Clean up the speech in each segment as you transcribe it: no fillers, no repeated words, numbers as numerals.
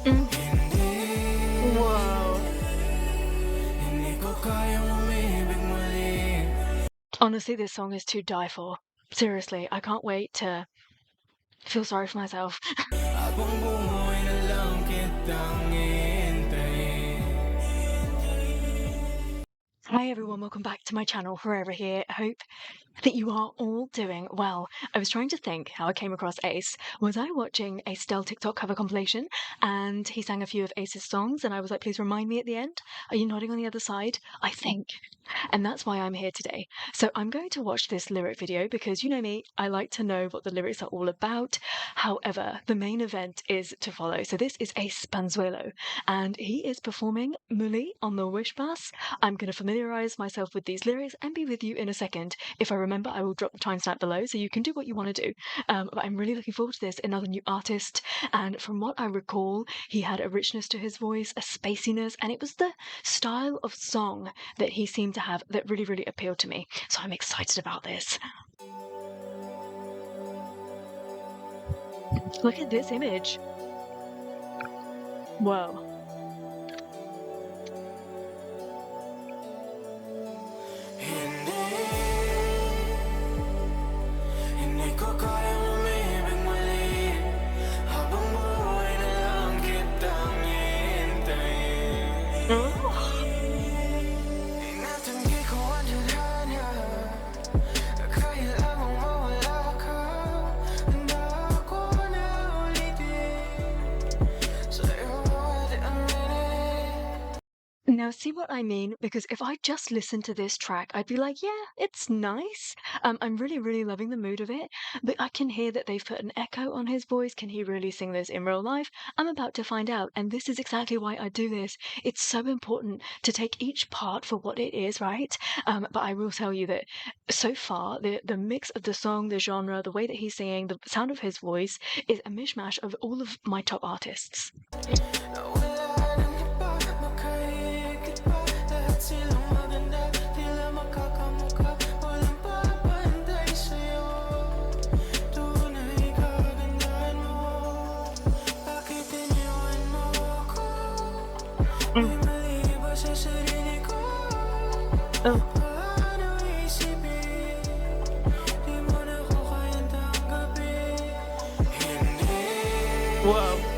Mm. Whoa. Honestly, this song is to die for. Seriously, I can't wait to feel sorry for myself. Hi everyone, welcome back to my channel, Forever here. I hope that you are all doing well. I was trying to think how I came across Ace. Was I watching a Stell TikTok cover compilation and he sang a few of Ace's songs and I was like, please remind me at the end? Are you nodding on the other side? I think. And that's why I'm here today. So I'm going to watch this lyric video because you know me, I like to know what the lyrics are all about. However, the main event is to follow. So this is Ace Banzuelo and he is performing Muli on the Wish Bus. I'm going to familiarize myself with these lyrics and be with you in a second. If I remember, I will drop the timestamp below so you can do what you want to do. But I'm really looking forward to this, another new artist. And from what I recall, he had a richness to his voice, a spaciness, and it was the style of song that he seemed to have that really, really appealed to me. So I'm excited about this. Look at this image. Whoa. Oh. Now, see what I mean? Because if I just listened to this track, I'd be like, yeah, it's nice. I'm really, really loving the mood of it. But I can hear that they've put an echo on his voice. Can he really sing this in real life? I'm about to find out. And this is exactly why I do this. It's so important to take each part for what it is, right? But I will tell you that so far, the mix of the song, the genre, the way that he's singing, the sound of his voice is a mishmash of all of my top artists. Oh. Whoa.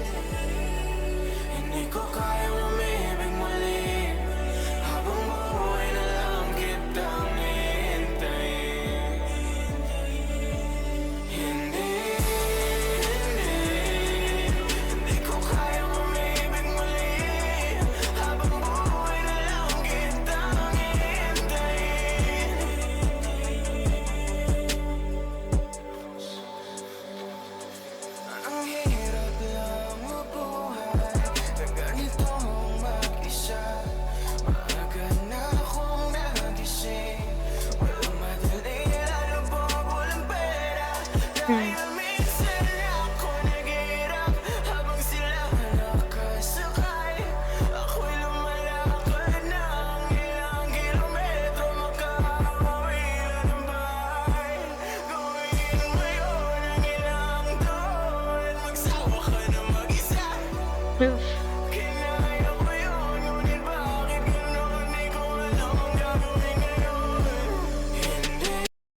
Oof.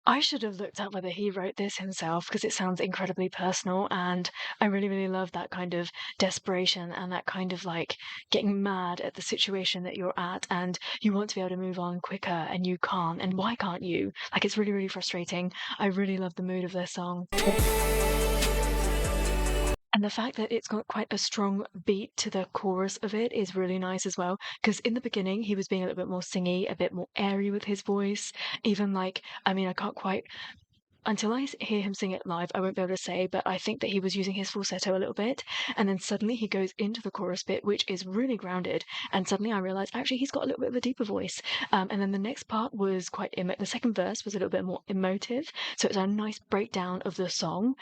I should have looked up whether he wrote this himself because it sounds incredibly personal and I really, really love that kind of desperation and that kind of like getting mad at the situation that you're at and you want to be able to move on quicker and you can't. And why can't you? Like, it's really, really frustrating. I really love the mood of this song. And the fact that it's got quite a strong beat to the chorus of it is really nice as well. Because in the beginning, he was being a little bit more singy, a bit more airy with his voice. Even like, I mean, I can't quite, until I hear him sing it live, I won't be able to say, but I think that he was using his falsetto a little bit. And then suddenly he goes into the chorus bit, which is really grounded. And suddenly I realized actually he's got a little bit of a deeper voice. And then the next part was quite, the second verse was a little bit more emotive. So it's a nice breakdown of the song.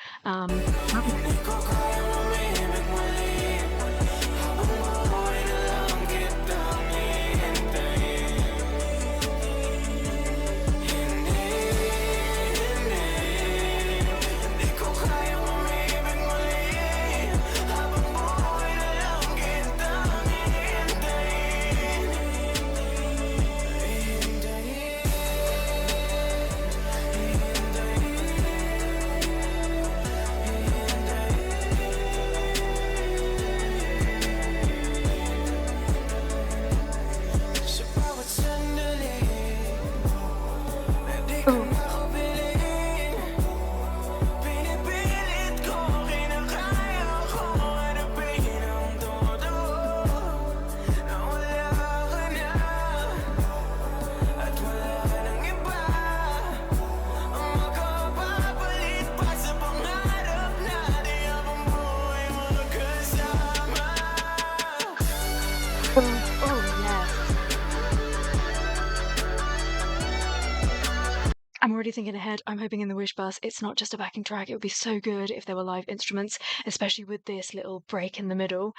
already thinking ahead. I'm hoping in the Wish Bus it's not just a backing track. It would be so good if there were live instruments, especially with this little break in the middle.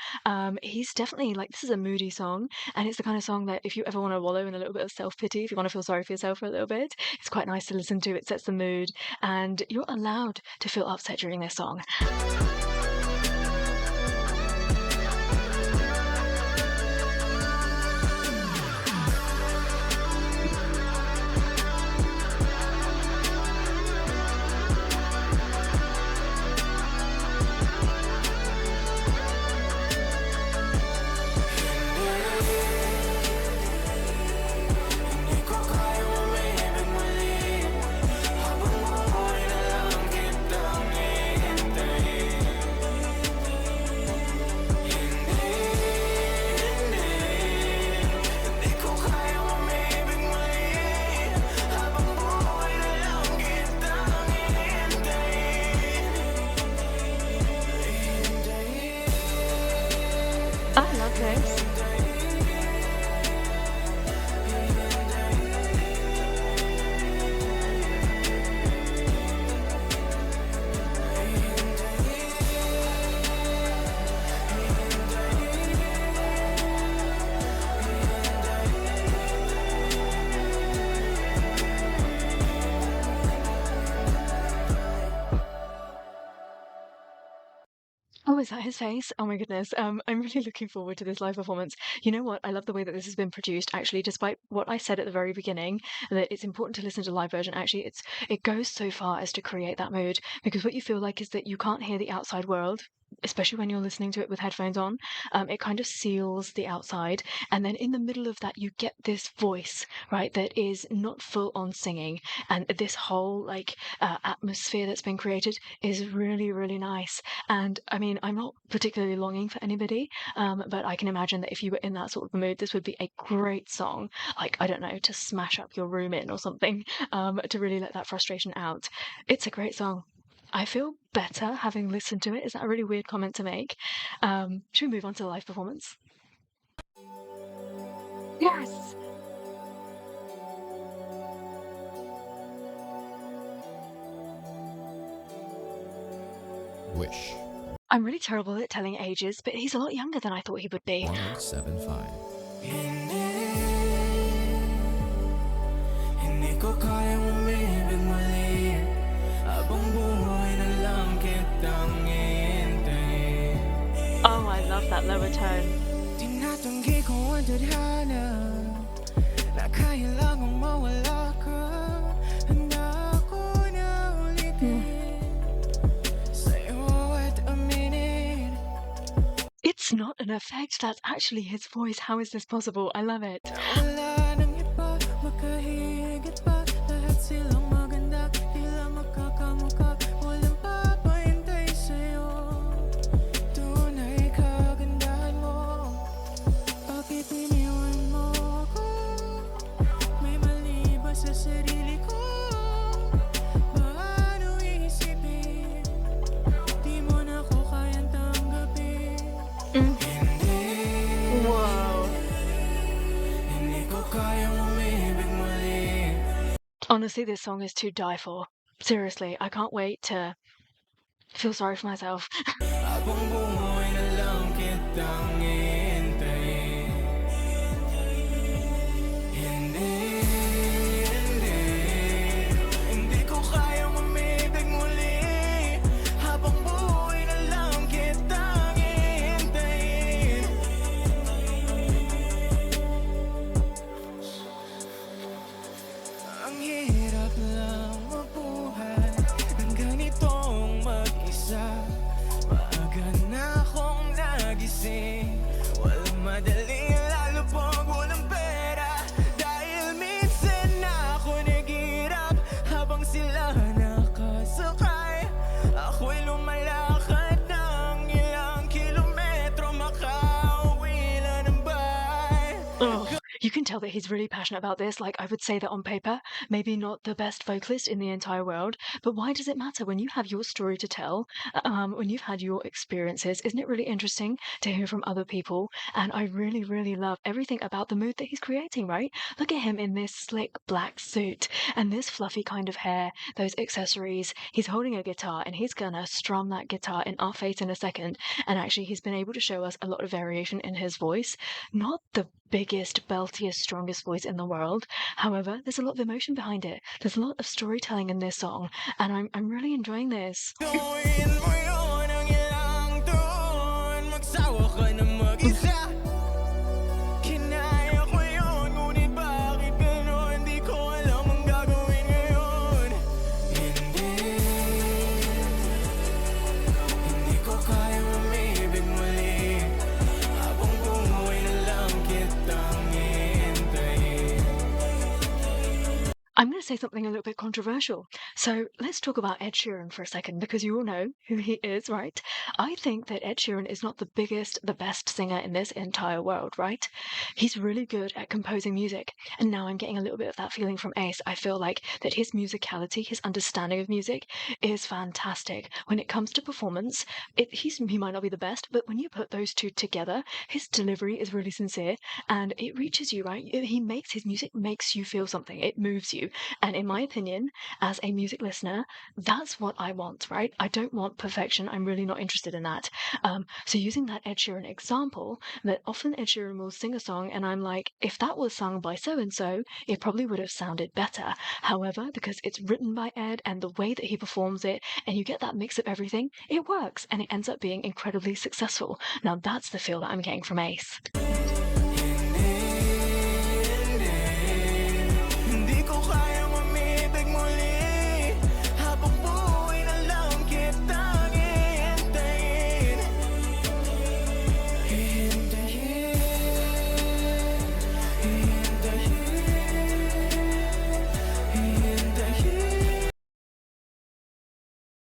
He's definitely like, this is a moody song, and it's the kind of song that if you ever want to wallow in a little bit of self-pity, if you want to feel sorry for yourself for a little bit, it's quite nice to listen to. It sets the mood, and you're allowed to feel upset during this song. I love this. Oh, is that his face? Oh my goodness. I'm really looking forward to this live performance. You know what? I love the way that this has been produced. Actually, despite what I said at the very beginning, that it's important to listen to the live version. Actually, it goes so far as to create that mood, because what you feel like is that you can't hear the outside world, especially when you're listening to it with headphones on. It kind of seals the outside, and then in the middle of that, you get this voice, right, that is not full on singing, and this whole like atmosphere that's been created is really, really nice. And I mean, I'm not particularly longing for anybody, but I can imagine that if you were in that sort of mood, this would be a great song, like, I don't know, to smash up your room in or something, to really let that frustration out. It's a great song. I feel better having listened to it. Is that a really weird comment to make? Should we move on to the live performance? Yes! Wish. I'm really terrible at telling ages, but he's a lot younger than I thought he would be. 175. Hindi ko kayang umibig muli habang buhay na lang kitang hihintayin. Oh, I love that lower tone. Tinatanggi ko ang tadhana na kaya lang ang mawala ka. Handa ako na ulitin sa'yo at aminin. It's not an effect, that's actually his voice. How is this possible? I love it. Wala nang iba, makahigit pa. Lahat silang maganda, tila magkakamukha. Walang papahintay sa'yo. Tunay kagandahan mo. Bakit iniwan mo ako? May mali ba sa sarili ko? Paano isipin? Di mo na ako kayang tanggapin. Whoa. Honestly, this song is to die for. Seriously, I can't wait to feel sorry for myself. Habang buhay na lang kitang hihintayin. Hindi ko kayang umibig muli. Habang buhay na lang kitang hihintayin. Ang hirap lang mabuhay ng ganitong mag-isa. Maaga na akong nagising. Walang madali, lalo pag walang pera. Dahil minsan na ako naghihirap habang sila nakasakay. Ako'y lumalakad ng ilang kilometro, makauwi na ng bahay. Oh, You can tell that he's really passionate about this. Like, I would say that on paper, maybe not the best vocalist in the entire world, but why does it matter when you have your story to tell, when you've had your experiences? Isn't it really interesting to hear from other people? And I really, really love everything about the mood that he's creating, right? Look at him in this slick black suit and this fluffy kind of hair, those accessories. He's holding a guitar and he's gonna strum that guitar in our face in a second. And actually, he's been able to show us a lot of variation in his voice. Not the biggest, beltiest, strongest voice in the world. However, there's a lot of emotion behind it. There's a lot of storytelling in this song, and I'm really enjoying this. Gawin mo yun ang ilang taon, magsawa ka na mag-isa. Kinaya ko yun, ngunit bakit ganon? Di ko alam ang gagawin ngayon. Hindi ko kayang umibig muli. Habang buhay na lang kitang hihintayin. I'm going to say something a little bit controversial. So let's talk about Ed Sheeran for a second, because you all know who he is, right? I think that Ed Sheeran is not the biggest, the best singer in this entire world, right? He's really good at composing music. And now I'm getting a little bit of that feeling from Ace. I feel like that his musicality, his understanding of music is fantastic. When it comes to performance, he might not be the best, but when you put those two together, his delivery is really sincere and it reaches you, right? His music makes you feel something. It moves you. And in my opinion, as a music listener, that's what I want, right? I don't want perfection. I'm really not interested in that. So using that Ed Sheeran example, that often Ed Sheeran will sing a song and I'm like, if that was sung by so-and-so, it probably would have sounded better. However, because it's written by Ed and the way that he performs it, and you get that mix of everything, it works and it ends up being incredibly successful. Now that's the feel that I'm getting from Ace.